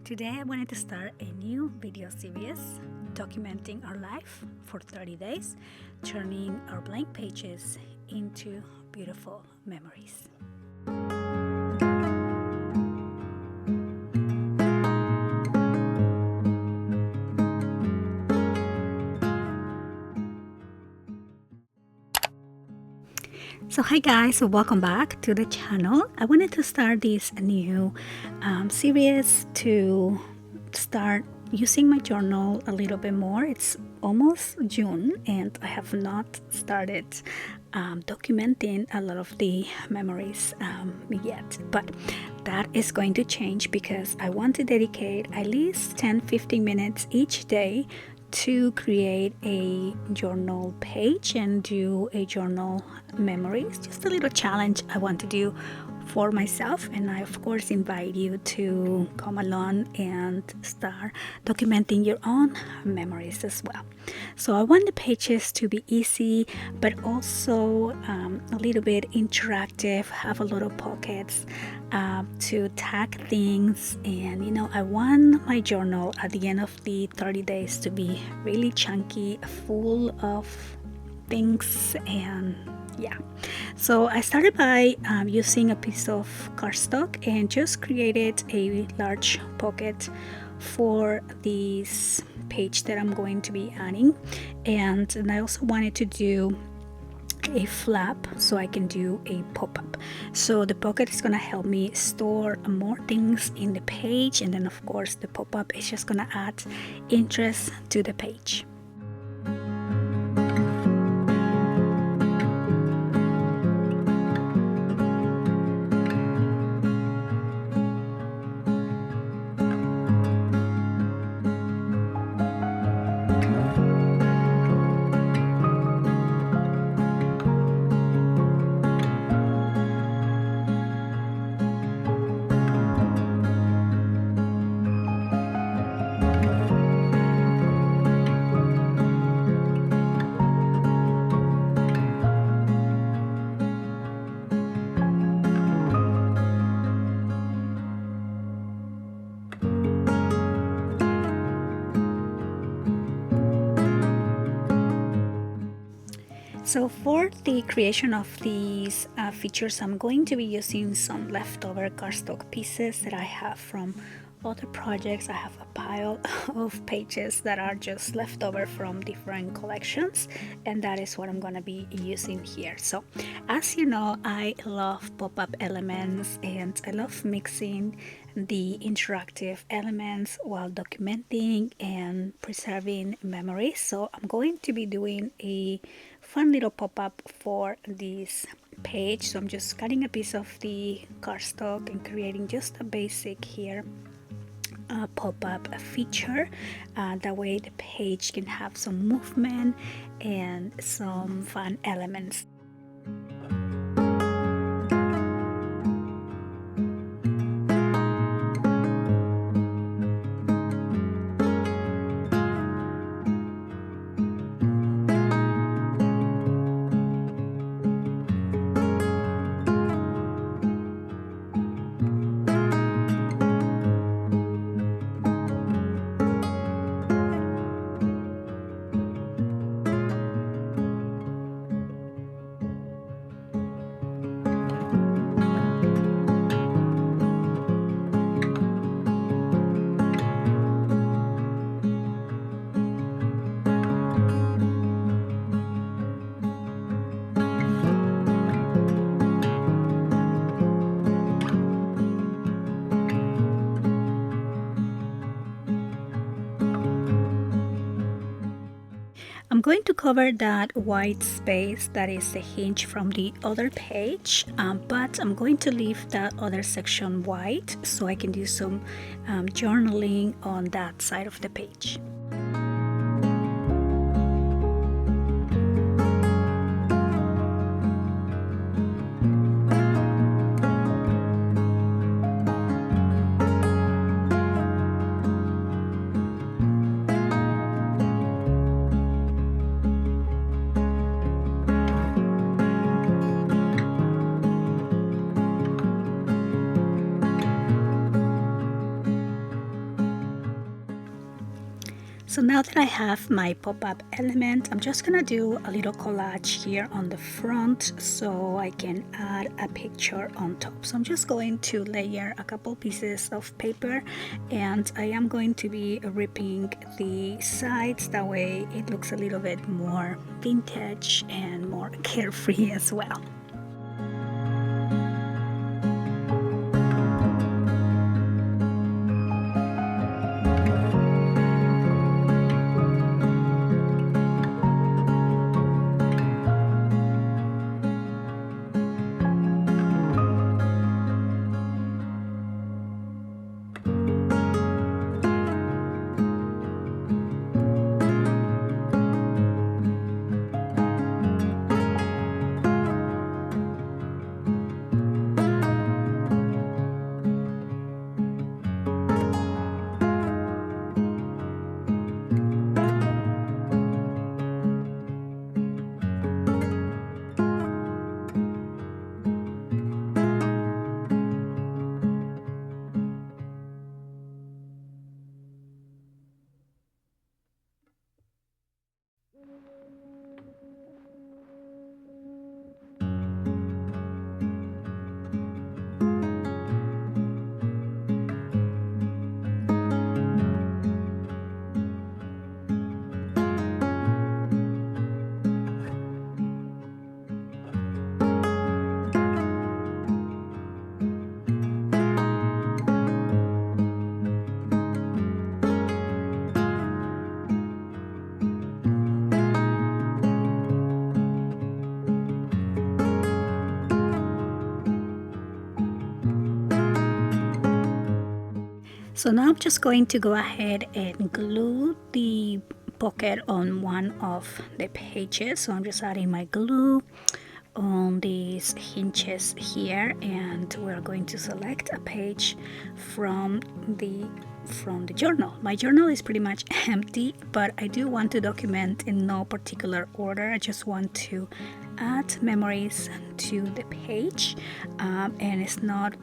Today I wanted to start a new video series documenting our life for 30 days, turning our blank pages into beautiful memories. So hi guys, so welcome back to the channel. I wanted to start this new series to start using my journal a little bit more. It's almost June and I have not started documenting a lot of the memories yet, but that is going to change because I want to dedicate at least 10-15 minutes each day to create a journal page and do a journal memories, just a little challenge I want to do for myself, and I of course invite you to come along and start documenting your own memories as well. So I want the pages to be easy but also a little bit interactive, have a lot of pockets to tag things, and I want my journal at the end of the 30 days to be really chunky, full of things. And yeah, so I started by using a piece of cardstock and just created a large pocket for this page that I'm going to be adding, and I also wanted to do a flap so I can do a pop-up. So the pocket is gonna help me store more things in the page, and then of course the pop-up is just gonna add interest to the page. So for the creation of these features, I'm going to be using some leftover cardstock pieces that I have from other projects. I have a pile of pages that are just leftover from different collections, and that is what I'm going to be using here. So as you know, I love pop-up elements and I love mixing the interactive elements while documenting and preserving memories. So I'm going to be doing a fun little pop-up for this page. So I'm just cutting a piece of the cardstock and creating just a basic here pop-up feature. That way the page can have some movement and some fun elements. I'm going to cover that white space that is the hinge from the other page, but I'm going to leave that other section white so I can do some journaling on that side of the page. So now that I have my pop-up element, I'm just gonna do a little collage here on the front so I can add a picture on top. So I'm just going to layer a couple pieces of paper, and I am going to be ripping the sides, that way it looks a little bit more vintage and more carefree as well. So now I'm just going to go ahead and glue the pocket on one of the pages. So I'm just adding my glue on these hinges here, and we're going to select a page from the journal. My journal is pretty much empty, but I do want to document in no particular order. I just want to add memories to the page, and it's not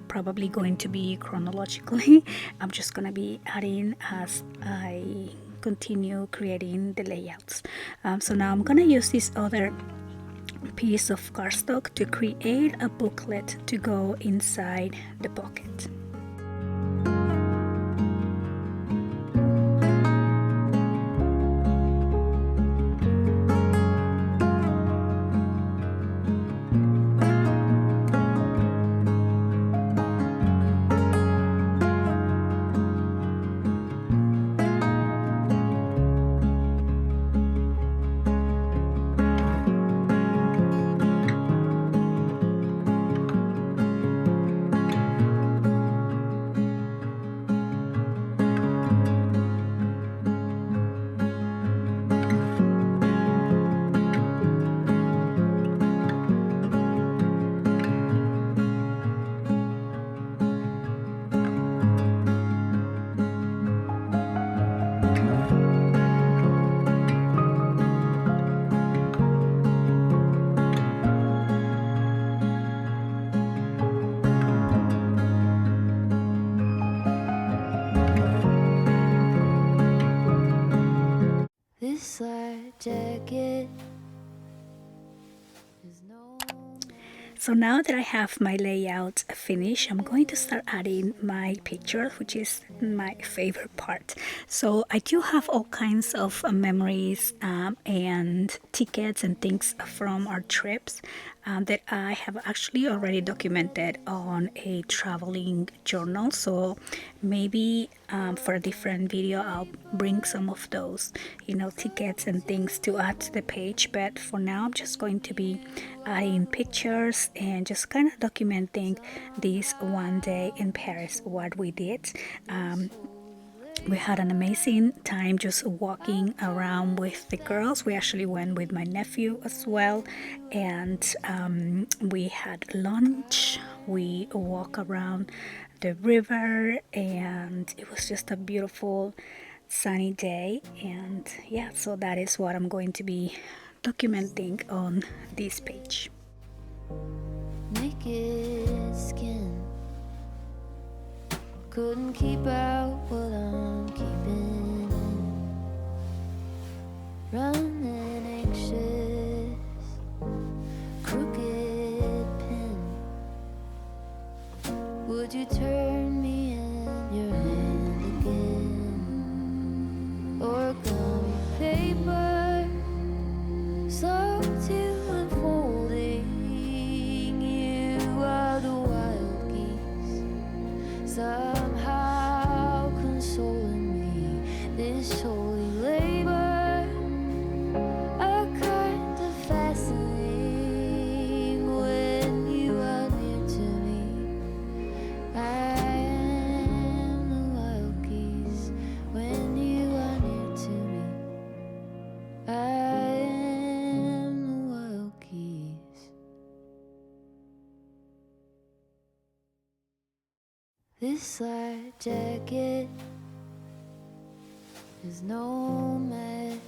probably going to be chronologically. I'm just going to be adding as I continue creating the layouts. So now I'm going to use this other piece of cardstock to create a booklet to go inside the pocket. This light jacket is no. So now that I have my layout finished, I'm going to start adding my pictures, which is my favorite part. So I do have all kinds of memories and tickets and things from our trips that I have actually already documented on a traveling journal. So maybe for a different video I'll bring some of those, tickets and things to add to the page. But for now I'm just going to be adding pictures and just kind of documenting this one day in Paris, what we did. We had an amazing time just walking around with the girls. We actually went with my nephew as well, and we had lunch. We walked around the river, and it was just a beautiful sunny day. And yeah, so that is what I'm going to be documenting on this page. Naked skin couldn't keep out what I'm keeping in. Would you turn me in your hand again? Origami paper, slow to unfolding. You are the wild geese, somehow consoling me. This holy labor, a kind of fascinating when you are near to me. I am the wild geese when you are near to me. I am the wild geese. This light jacket is no match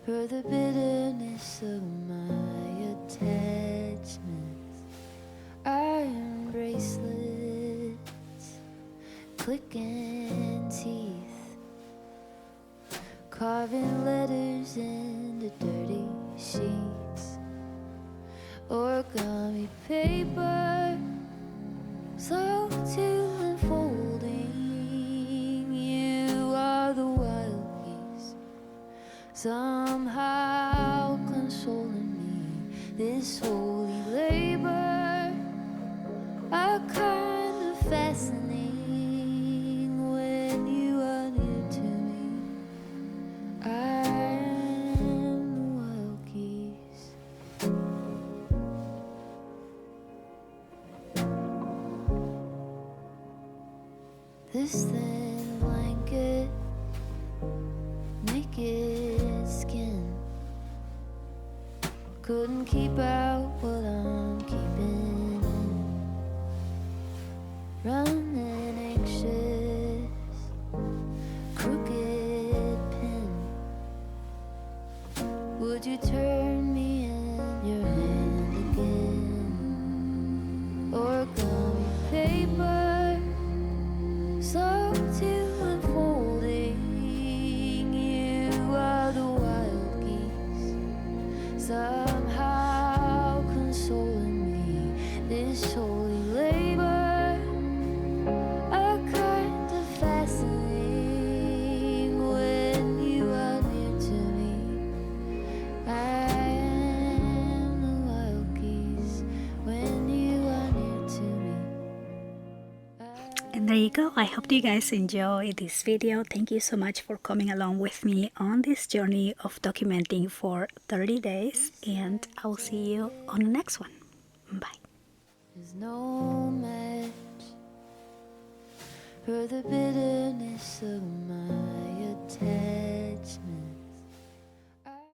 for the bitterness of my attachments. Iron bracelets, clicking teeth, carving letters into dirty sheets. Origami paper, slow to unfolding. You are the wild geese, somehow consoling me. This holy labor, a kind of fascinating when you are near to me. I am the wild geese. This thin blanket, naked skin, couldn't keep out what I'm keeping in. Running anxious, crooked pin. Would you turn me in your hand again? Origami paper, slow to unfolding. You are the wild geese, somehow consoling me. This holy labor, a kind of fascinating when you are near to me. I am the wild geese when you are near to me. And there you go. I hope you guys enjoy this video. Thank you so much for coming along with me on this journey of documenting for 30 days. And I'll see you on the next one. Bye. There's no match for the bitterness of my attachment.